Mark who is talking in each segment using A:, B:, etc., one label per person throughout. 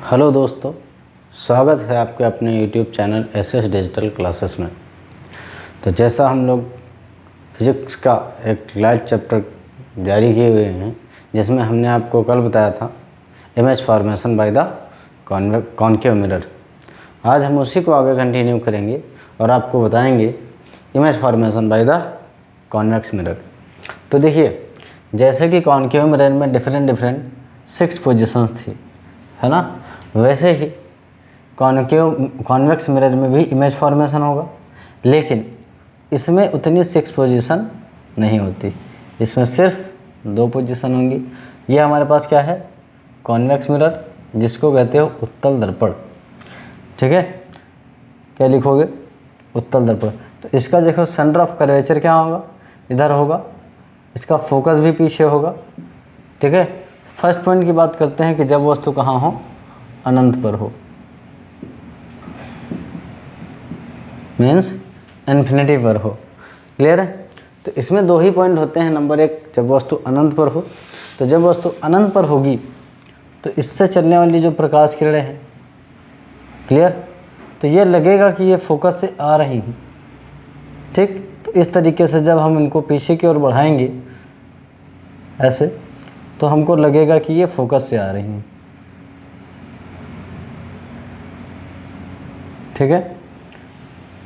A: Hello दोस्तों, स्वागत है आपके अपने YouTube channel SS digital classes में। तो जैसा हम लोग फिजिक्स का एक लाइट चैप्टर जारी किए हुए हैं, जिसमें हमने आपको कल बताया था image formation by the concave mirror. आज हम उसी को आगे कंटिन्यू करेंगे और आपको बताएंगे image formation by the convex mirror. तो देखिए, जैसे कि कॉनकेव मिरर में डिफरेंट 6 पोजीशंस थी, है ना, वैसे ही कॉन्वेक्स मिरर में भी इमेज फॉर्मेशन होगा, लेकिन इसमें उतनी 6 पोजीशन नहीं होती। इसमें सिर्फ 2 पोजीशन होंगी। ये हमारे पास क्या है, कॉन्वेक्स मिरर, जिसको कहते हो उत्तल दर्पण। ठीक है, क्या लिखोगे, उत्तल दर्पण। तो इसका देखो सेंटर ऑफ कर्वेचर क्या होगा, इधर होगा। इसका फोकस भी पीछे होगा। ठीक है, फर्स्ट पॉइंट की बात करते हैं कि जब वस्तु कहाँ हो, अनंत पर हो, मीन्स इन्फिनिटी पर हो। क्लियर है। तो इसमें 2 ही पॉइंट होते हैं। नंबर 1, जब वस्तु अनंत पर हो। तो जब वस्तु अनंत पर होगी तो इससे चलने वाली जो प्रकाश किरणें हैं, क्लियर, तो ये लगेगा कि ये फोकस से आ रही हैं। ठीक, तो इस तरीके से जब हम इनको पीछे की ओर बढ़ाएंगे ऐसे, तो हमको लगेगा कि ये फोकस से आ रही हैं। ठीक है।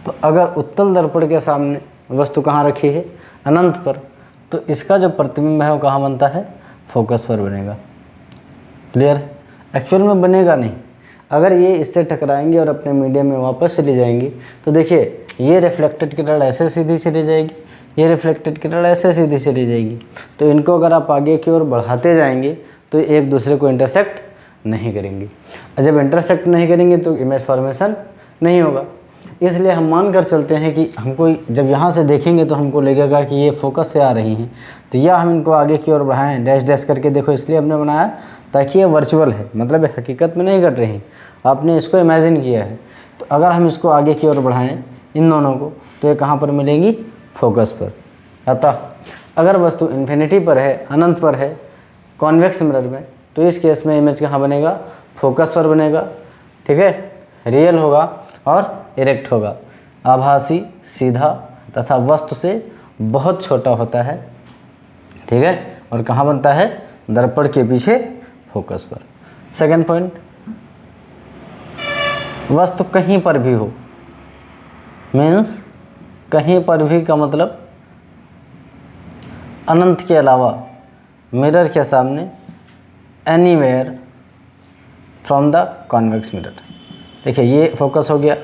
A: तो अगर उत्तल दर्पण के सामने वस्तु कहाँ रखी है, अनंत पर, तो इसका जो प्रतिबिंब है वो कहाँ बनता है, फोकस पर बनेगा। क्लियर। एक्चुअल में बनेगा नहीं। अगर ये इससे टकराएंगे और अपने मीडियम में वापस चली जाएंगी, तो देखिए ये रिफ्लेक्टेड किरण ऐसे सीधी चली जाएगी, ये रिफ्लेक्टेड किरण ऐसे सीधी चली जाएगी। तो इनको अगर आप आगे की ओर बढ़ाते जाएंगे तो एक दूसरे को इंटरसेक्ट नहीं करेंगी। और जब इंटरसेक्ट नहीं करेंगे तो इमेज फॉर्मेशन नहीं होगा। इसलिए हम मान कर चलते हैं कि हमको जब यहाँ से देखेंगे तो हमको लगेगा कि ये फोकस से आ रही हैं। तो या हम इनको आगे की ओर बढ़ाएं डैश डैश करके, देखो इसलिए हमने बनाया ताकि ये वर्चुअल है, मतलब ये हकीकत में नहीं घट रही, आपने इसको इमेजिन किया है। तो अगर हम इसको आगे की ओर बढ़ाएं इन दोनों को, तो ये कहाँ पर मिलेंगी, फोकस पर। अतः अगर वस्तु इन्फिनिटी पर है, अनंत पर है कॉन्वेक्स मिरर में, तो इस केस में इमेज कहाँ बनेगा, फोकस पर बनेगा। ठीक है, रियल होगा और इरेक्ट होगा। आभासी, सीधा तथा वस्तु से बहुत छोटा होता है। ठीक है, और कहाँ बनता है, दर्पण के पीछे, फोकस पर। सेकंड पॉइंट, वस्तु कहीं पर भी हो, मीन्स कहीं पर भी का मतलब अनंत के अलावा मिरर के सामने, anywhere from the convex mirror. देखिए ये फोकस हो गया,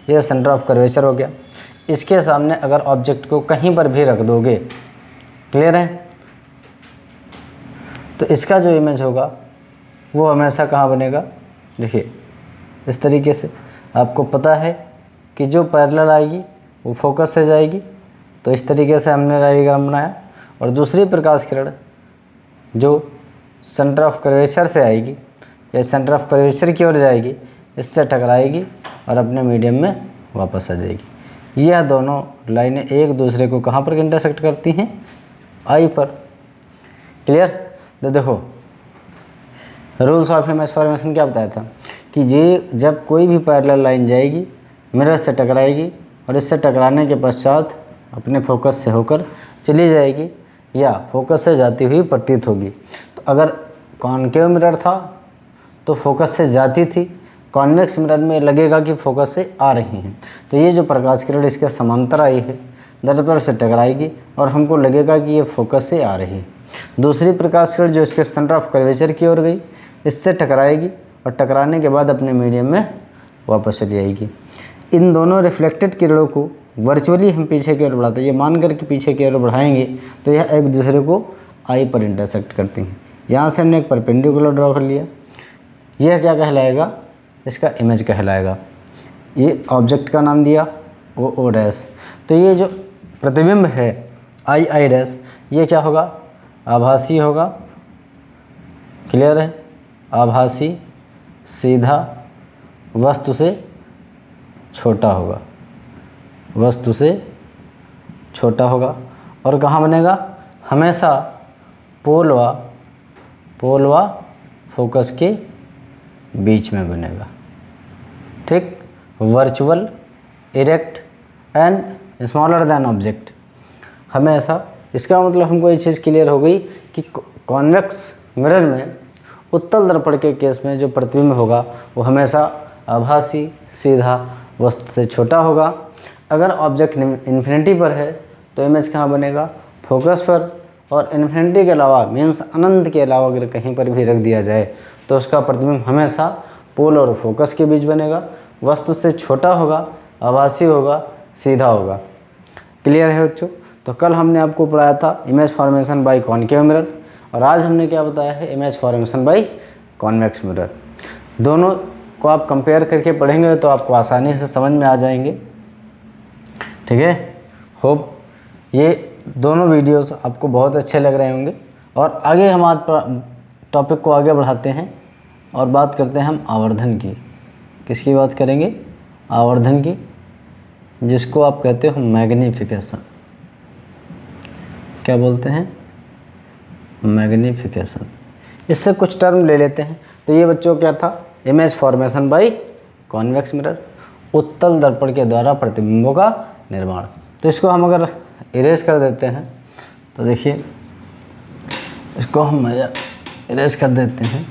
A: ये सेंटर ऑफ कर्वेचर हो गया। इसके सामने अगर ऑब्जेक्ट को कहीं पर भी रख दोगे, क्लियर है, तो इसका जो इमेज होगा वो हमेशा कहाँ बनेगा, देखिए इस तरीके से। आपको पता है कि जो पैरेलल आएगी वो फोकस से जाएगी, तो इस तरीके से हमने डायग्राम बनाया। और दूसरी प्रकाश किरण जो सेंटर ऑफ कर्वेचर से आएगी या सेंटर ऑफ कर्वेचर की ओर जाएगी, इससे टकराएगी और अपने मीडियम में वापस आ जाएगी। यह दोनों लाइनें एक दूसरे को कहाँ पर इंटरसेक्ट करती हैं, आई पर। क्लियर। तो देखो रूल्स ऑफ इमेज फॉर्मेशन क्या बताया था कि ये जब कोई भी पैरेलल लाइन जाएगी, मिरर से टकराएगी और इससे टकराने के पश्चात अपने फोकस से होकर चली जाएगी या फोकस से जाती हुई प्रतीत होगी। तो अगर कॉनकेव मिरर था तो फोकस से जाती थी, कॉन्वेक्स मिरर में लगेगा कि फोकस से आ रही हैं। तो ये जो प्रकाश किरण इसके समांतर आई है, दर्पण से टकराएगी और हमको लगेगा कि ये फोकस से आ रही है। दूसरी प्रकाश किरण जो इसके सेंटर ऑफ कर्वेचर की ओर गई, इससे टकराएगी और टकराने के बाद अपने मीडियम में वापस चली आएगी। इन दोनों रिफ्लेक्टेड किरणों को वर्चुअली हम पीछे की ओर बढ़ाते हैं। ये मान कर के पीछे की ओर बढ़ाएंगे तो यह एक दूसरे को आई पर इंटरसेक्ट करती हैं। यहाँ से हमने एक परपेंडिकुलर ड्रॉ कर लिया, यह क्या कहलाएगा, इसका इमेज कहलाएगा। ये ऑब्जेक्ट का नाम दिया ओ डैश। तो ये जो प्रतिबिंब है आई डैश, ये क्या होगा, आभासी होगा। क्लियर है, आभासी, सीधा, वस्तु से छोटा होगा, वस्तु से छोटा होगा। और कहाँ बनेगा, हमेशा पोल व फोकस के बीच में बनेगा। ठीक, virtual, erect and smaller than object. हमेशा इसका मतलब हमको ये चीज़ क्लियर हो गई कि कॉन्वेक्स मिरर में उत्तल दर्पण के केस में जो प्रतिबिंब होगा वो हमेशा आभासी, सीधा, वस्तु से छोटा होगा। अगर ऑब्जेक्ट इन्फिनिटी पर है तो इमेज कहाँ बनेगा? फोकस पर। और इन्फिनिटी के अलावा मीन्स अनंत के अलावा अगर कहीं पर भी रख दिया जाए तो उसका प्रतिबिंब हमेशा पोल और फोकस के बीच बनेगा, वस्तु से छोटा होगा, आभासी होगा, सीधा होगा। क्लियर है बच्चों? तो कल हमने आपको पढ़ाया था image formation by concave mirror और आज हमने क्या बताया है? Image formation by convex mirror. दोनों को आप कंपेयर करके पढ़ेंगे तो आपको आसानी से समझ में आ जाएंगे। ठीक है, होप ये दोनों वीडियोस आपको बहुत अच्छे लग रहे होंगे। और आगे हम आज टॉपिक को आगे बढ़ाते हैं और बात करते हैं हम आवर्धन की। किसकी बात करेंगे? आवर्धन की, जिसको आप कहते हो मैग्नीफिकेशन। क्या बोलते हैं? मैग्नीफिकेशन। इससे कुछ टर्म ले लेते हैं। तो ये बच्चों क्या था? Image formation by convex mirror, उत्तल दर्पण के द्वारा प्रतिबिंबों का निर्माण। तो इसको हम अगर इरेज कर देते हैं तो देखिए, इसको हम इरेज कर देते हैं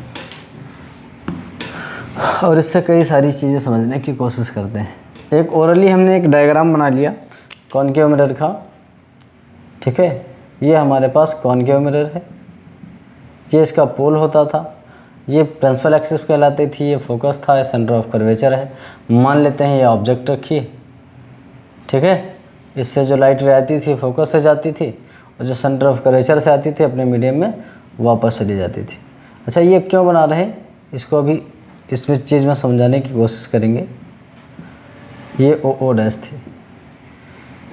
A: और इससे कई सारी चीज़ें समझने की कोशिश करते हैं। एक ओरली हमने एक डायग्राम बना लिया कॉनकेव मिरर का। ठीक है, ये हमारे पास कॉनकेव मिरर है, ये इसका पोल होता था, ये प्रिंसिपल एक्सिस कहलाती थी, ये फोकस था, ये सेंटर ऑफ कर्वेचर है। मान लेते हैं ये ऑब्जेक्ट रखिए। ठीक है, इससे जो लाइट रहती थी फोकस से जाती थी और जो सेंटर ऑफ कर्वेचर से आती थी अपने मीडियम में वापस चली जाती थी। अच्छा, ये क्यों बना रहे हैं इसको अभी इसमें चीज़ में समझाने की कोशिश करेंगे। ये ओ डैश थी,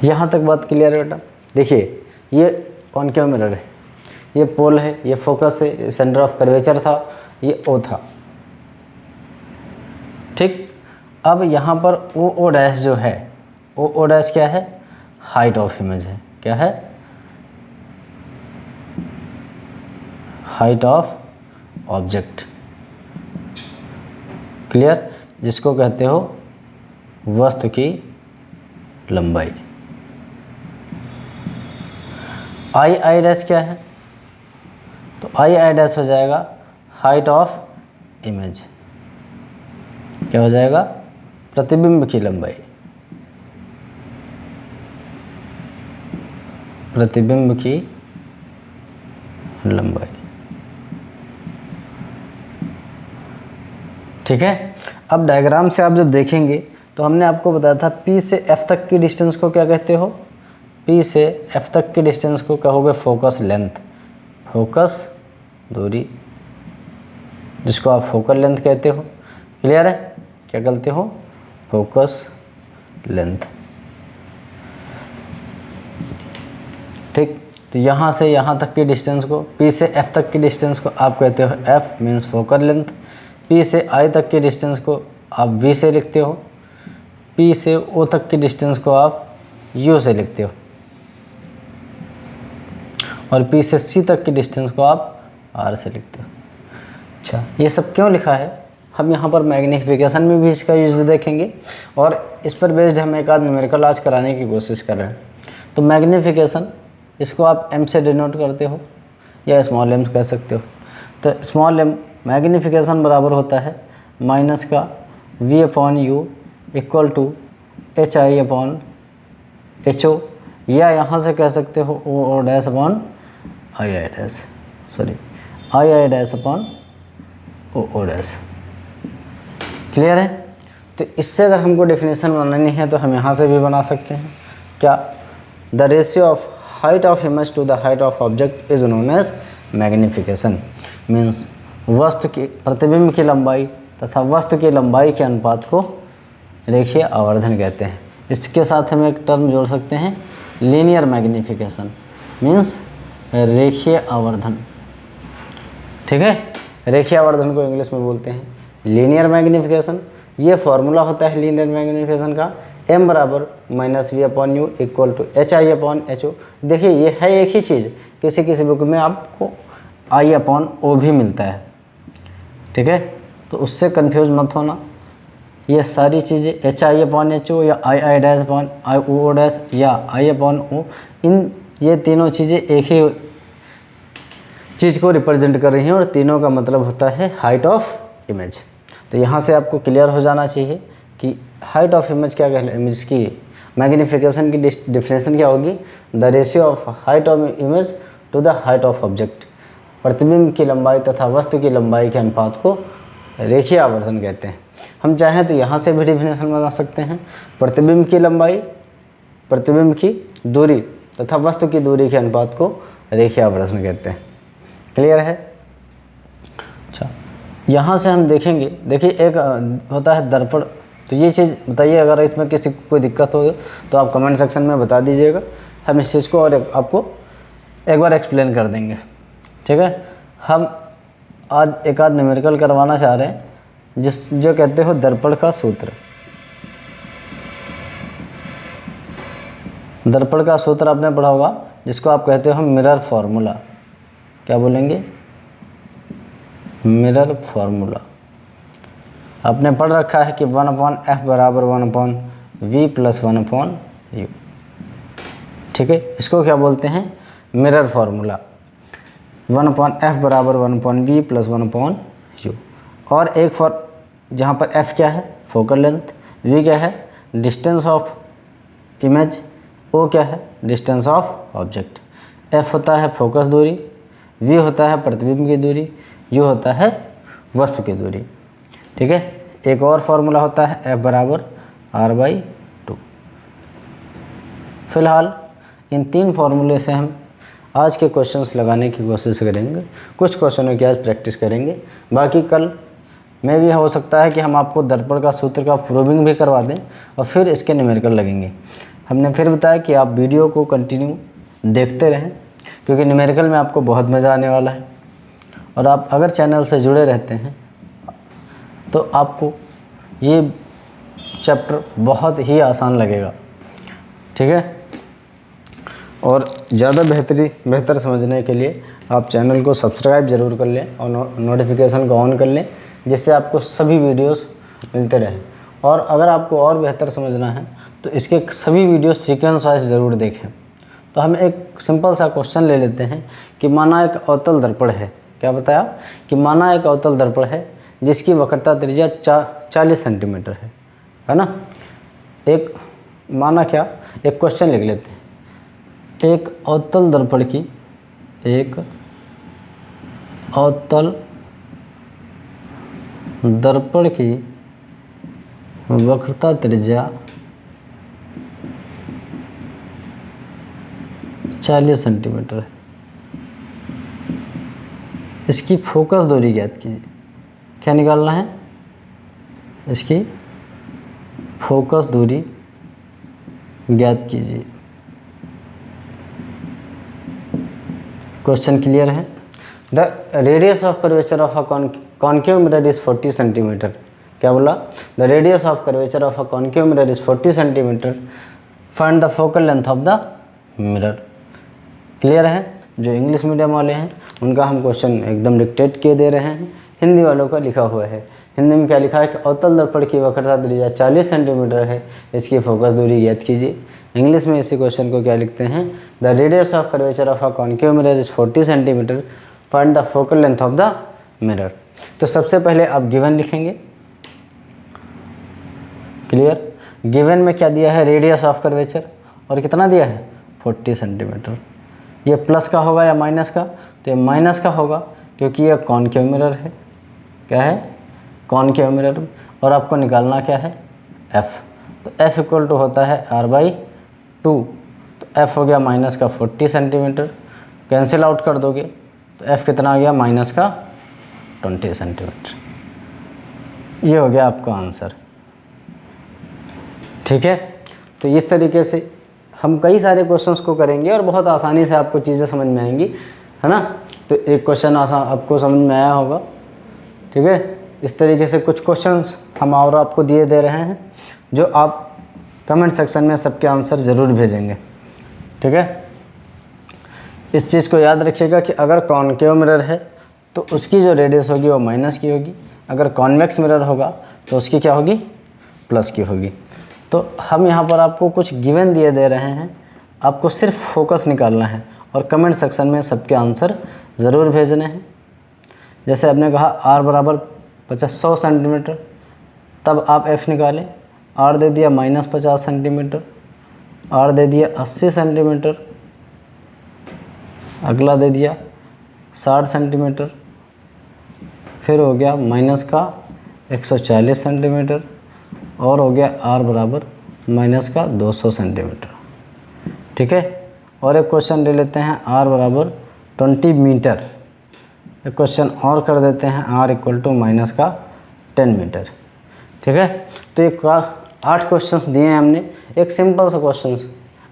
A: यहाँ तक बात क्लियर है बेटा? देखिए, ये कॉनकेव मिरर है, ये पोल है, ये फोकस है, सेंटर ऑफ कर्वेचर था, ये ओ था। ठीक, अब यहाँ पर ओ डैश जो है, ओ डैश क्या है? हाइट ऑफ इमेज है। क्या है? Height of object. क्लियर? जिसको कहते हो वस्तु की लंबाई। आई डैश क्या है? तो आई डैश हो जाएगा हाइट ऑफ इमेज। क्या हो जाएगा? प्रतिबिंब की लंबाई। प्रतिबिंब की लंबाई। ठीक है, अब डायग्राम से आप जब देखेंगे तो हमने आपको बताया था P से F तक की डिस्टेंस को क्या कहते हो? P से F तक की डिस्टेंस को कहोगे फोकस लेंथ। फोकस दूरी, जिसको आप फोकल लेंथ कहते हो। क्लियर है? क्या कहते हो? Focus length. ठीक, तो यहाँ से यहाँ तक की डिस्टेंस को, P से F तक की डिस्टेंस को आप कहते हो F means focal length. P से I तक की डिस्टेंस को आप V से लिखते हो। P से O तक की डिस्टेंस को आप U से लिखते हो और P से C तक की डिस्टेंस को आप R से लिखते हो। अच्छा, ये सब क्यों लिखा है? हम यहाँ पर मैग्नीफिकेशन में भी इसका यूज देखेंगे और इस पर बेस्ड हम एक आध न्यूमेरिकल आज कराने की कोशिश कर रहे हैं। तो मैग्नीफिकेशन, इसको आप M से डिनोट करते हो या स्मॉल m कह सकते हो। तो स्मॉल m मैग्नीफिकेशन बराबर होता है माइनस का V/U इक्वल टू HI/HO, या यहाँ से कह सकते हो O dash upon II dash, sorry II dash upon O dash. Clear है? तो इससे अगर हमको डेफिनेशन बनानी है तो हम यहाँ से भी बना सकते हैं। क्या? The ratio of height of image to the height of object is known as magnification. Means वस्तु की प्रतिबिंब की लंबाई तथा वस्तु की लंबाई के अनुपात को रेखीय आवर्धन कहते हैं। इसके साथ हम एक टर्म जोड़ सकते हैं, लीनियर मैग्नीफिकेशन मीन्स रेखीय आवर्धन। ठीक है, रेखीय आवर्धन को इंग्लिश में बोलते हैं लीनियर मैग्नीफिकेशन। ये फॉर्मूला होता है लीनियर मैग्नीफिकेशन का, m बराबर -V/U इक्वल टू HI/HO। देखिए, ये है एक ही चीज़, किसी किसी बुक में आपको I/O भी मिलता है। ठीक है, तो उससे कंफ्यूज मत होना। ये सारी चीज़ें HI/HO या II-I/O' या I/O, इन ये तीनों चीज़ें एक ही चीज़ को रिप्रेजेंट कर रही हैं और तीनों का मतलब होता है हाइट ऑफ इमेज। तो यहाँ से आपको क्लियर हो जाना चाहिए कि हाइट ऑफ इमेज क्या कहलाएगी, इमेज की मैग्नीफिकेशन की डिफिनेशन क्या होगी, the ratio of height of image to the height of object. प्रतिबिंब की लंबाई तथा वस्तु की लंबाई के अनुपात को रेखीय आवर्धन कहते हैं। हम चाहें तो यहाँ से भी डिफिनेशन बना सकते हैं, प्रतिबिंब की लंबाई, प्रतिबिंब की दूरी तथा वस्तु की दूरी के अनुपात को रेखीय आवर्धन कहते हैं। क्लियर है? अच्छा, यहाँ से हम देखेंगे, देखिए एक होता है दर्पण। तो ये चीज़ बताइए, अगर इसमें किसी को कोई दिक्कत हो तो आप कमेंट सेक्शन में बता दीजिएगा, हम इस चीज़ को और आपको एक बार एक्सप्लेन कर देंगे। ठीक है, हम आज एक आध न्यूमेरिकल करवाना चाह रहे हैं जो कहते हो दर्पण का सूत्र। दर्पण का सूत्र आपने पढ़ा होगा, जिसको आप कहते हो मिरर फार्मूला। क्या बोलेंगे? Mirror formula. आपने पढ़ रखा है कि 1/f बराबर 1/v + 1/u। ठीक है, इसको क्या बोलते हैं? Mirror formula. 1/f बराबर 1/v + 1/u। और एक जहाँ पर f क्या है? फोकल लेंथ, v क्या है? डिस्टेंस ऑफ इमेज, o क्या है? Distance of object. f होता है फोकस दूरी, v होता है प्रतिबिंब की दूरी, u होता है वस्तु की दूरी। ठीक है, एक और फार्मूला होता है f बराबर r/2। फिलहाल इन तीन फार्मूले से हम आज के क्वेश्चंस लगाने की कोशिश करेंगे। कुछ क्वेश्चनों की आज प्रैक्टिस करेंगे, बाकी कल में भी हो सकता है कि हम आपको दर्पण का सूत्र का प्रूविंग भी करवा दें और फिर इसके न्यूमेरिकल लगेंगे। हमने फिर बताया कि आप वीडियो को कंटिन्यू देखते रहें, क्योंकि न्यूमेरिकल में आपको बहुत मज़ा आने वाला है। और आप अगर चैनल से जुड़े रहते हैं तो आपको ये चैप्टर बहुत ही आसान लगेगा। ठीक है, और ज़्यादा बेहतर समझने के लिए आप चैनल को सब्सक्राइब ज़रूर कर लें और नोटिफिकेशन को ऑन कर लें, जिससे आपको सभी वीडियोस मिलते रहें। और अगर आपको और बेहतर समझना है तो इसके सभी वीडियो सीक्वेंस वाइज ज़रूर देखें। तो हम एक सिंपल सा क्वेश्चन ले लेते हैं कि माना एक अवतल दर्पण है। क्या बताया? कि माना एक अवतल दर्पण है जिसकी वक्रता त्रिज्या 40 सेंटीमीटर है ना। एक माना क्या, एक क्वेश्चन लिख लेते हैं। एक अवतल दर्पण की, एक अवतल दर्पण की वक्रता त्रिज्या 40 सेंटीमीटर है। इसकी फोकस दूरी ज्ञात कीजिए। क्या निकालना है? इसकी फोकस दूरी ज्ञात कीजिए। क्वेश्चन क्लियर है? The radius of curvature of a concave mirror is 40 centimetre. क्या बोला? The radius of curvature of a concave mirror is 40 centimetre. Find the focal length of the mirror. Clear है? जो English medium वाले हैं उनका हम question एकदम dictate किए दे रहे हैं, हिंदी वालों का लिखा हुआ है। हिंदी में क्या लिखा है कि अवतल दर्पण की वक्रता त्रिज्या 40 सेंटीमीटर है, इसकी फोकस दूरी ज्ञात कीजिए। इंग्लिश में इसी क्वेश्चन को क्या लिखते हैं? The radius of curvature of a concave mirror is 40 centimetre. Find the focal length of the mirror. तो सबसे पहले आप गिवन लिखेंगे। क्लियर? गिवन में क्या दिया है? रेडियस ऑफ कर्वेचर, और कितना दिया है? 40 सेंटीमीटर। ये प्लस का होगा या माइनस का? तो ये माइनस का होगा, क्योंकि ये कॉन्केव मिरर है। क्या है? Concave mirror. और आपको निकालना क्या है? एफ। तो एफ इक्वल टू होता है r/2। तो एफ हो गया माइनस का 40 सेंटीमीटर, कैंसिल आउट कर दोगे तो एफ कितना आ गया? माइनस का 20 सेंटीमीटर। ये हो गया आपका आंसर। ठीक है, तो इस तरीके से हम कई सारे क्वेश्चंस को करेंगे और बहुत आसानी से आपको चीज़ें समझ में आएंगी, है ना। तो एक क्वेश्चन आसान आपको समझ में आया होगा। ठीक है, इस तरीके से कुछ क्वेश्चंस हम और आपको दिए दे रहे हैं, जो आप कमेंट सेक्शन में सबके आंसर ज़रूर भेजेंगे। ठीक है, इस चीज़ को याद रखिएगा कि अगर कॉन्केव मिरर है तो उसकी जो रेडियस होगी वो माइनस की होगी, अगर कॉन्वेक्स मिरर होगा तो उसकी क्या होगी, प्लस की होगी। तो हम यहाँ पर आपको कुछ गिवन दिए दे रहे हैं, आपको सिर्फ फोकस निकालना है और कमेंट सेक्शन में सबके आंसर ज़रूर भेजने हैं। जैसे आपने कहा आर बराबर 100 सेंटीमीटर, तब आप एफ़ निकालें। आर दे दिया -50 सेंटीमीटर, आर दे दिया 80 सेंटीमीटर, अगला दे दिया 60 सेंटीमीटर, फिर हो गया माइनस का 140 सेंटीमीटर, और हो गया आर बराबर माइनस का 200 सेंटीमीटर। ठीक है, और एक क्वेश्चन ले लेते हैं आर बराबर 20 मीटर। एक क्वेश्चन और कर देते हैं आर इक्वल टू माइनस का 10 मीटर। ठीक है, तो ये 8 क्वेश्चंस दिए हैं हमने। एक सिंपल सा क्वेश्चन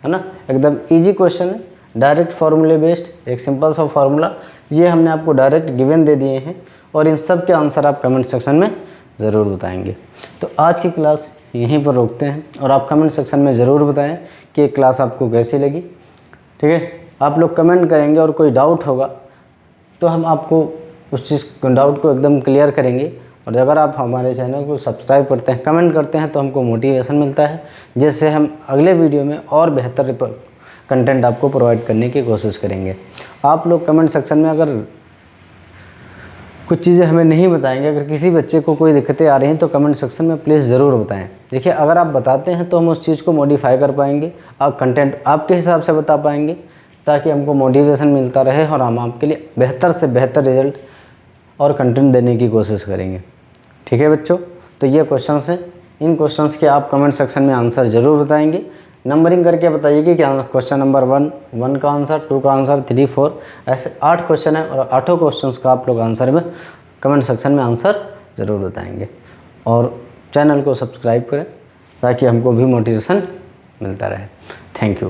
A: है ना, एकदम इजी क्वेश्चन है, डायरेक्ट फार्मूले बेस्ड, एक सिंपल सा फार्मूला, ये हमने आपको डायरेक्ट गिवन दे दिए हैं और इन सब के आंसर आप कमेंट सेक्शन में ज़रूर बताएंगे। तो आज की क्लास यहीं पर रोकते हैं और आप कमेंट सेक्शन में ज़रूर बताएं कि ये क्लास आपको कैसी लगी। ठीक है, आप लोग कमेंट करेंगे और कोई डाउट होगा तो हम आपको उस चीज़ डाउट को एकदम क्लियर करेंगे। और अगर आप हमारे चैनल को सब्सक्राइब करते हैं, कमेंट करते हैं, तो हमको मोटिवेशन मिलता है, जिससे हम अगले वीडियो में और बेहतर कंटेंट आपको प्रोवाइड करने की कोशिश करेंगे। आप लोग कमेंट सेक्शन में अगर कुछ चीज़ें हमें नहीं बताएंगे, अगर किसी बच्चे को कोई दिक्कतें आ रही हैं तो कमेंट सेक्शन में प्लीज़ ज़रूर बताएं। देखिए, अगर आप बताते हैं तो हम उस चीज़ को मॉडिफाई कर पाएंगे, आप कंटेंट आपके हिसाब से बता पाएंगे, ताकि हमको मोटिवेशन मिलता रहे और हम आपके लिए बेहतर से बेहतर रिजल्ट और कंटेंट देने की कोशिश करेंगे। ठीक है बच्चों, तो ये क्वेश्चंस हैं, इन क्वेश्चंस के आप कमेंट सेक्शन में आंसर ज़रूर बताएंगे। नंबरिंग करके बताइए कि क्या क्वेश्चन नंबर 1 का आंसर, 2 का आंसर, 3, 4, ऐसे 8 क्वेश्चन है और 8 क्वेश्चंस का आप लोग आंसर में कमेंट सेक्शन में आंसर ज़रूर बताएंगे। और चैनल को सब्सक्राइब करें ताकि हमको भी मोटिवेशन मिलता रहे। Thank you.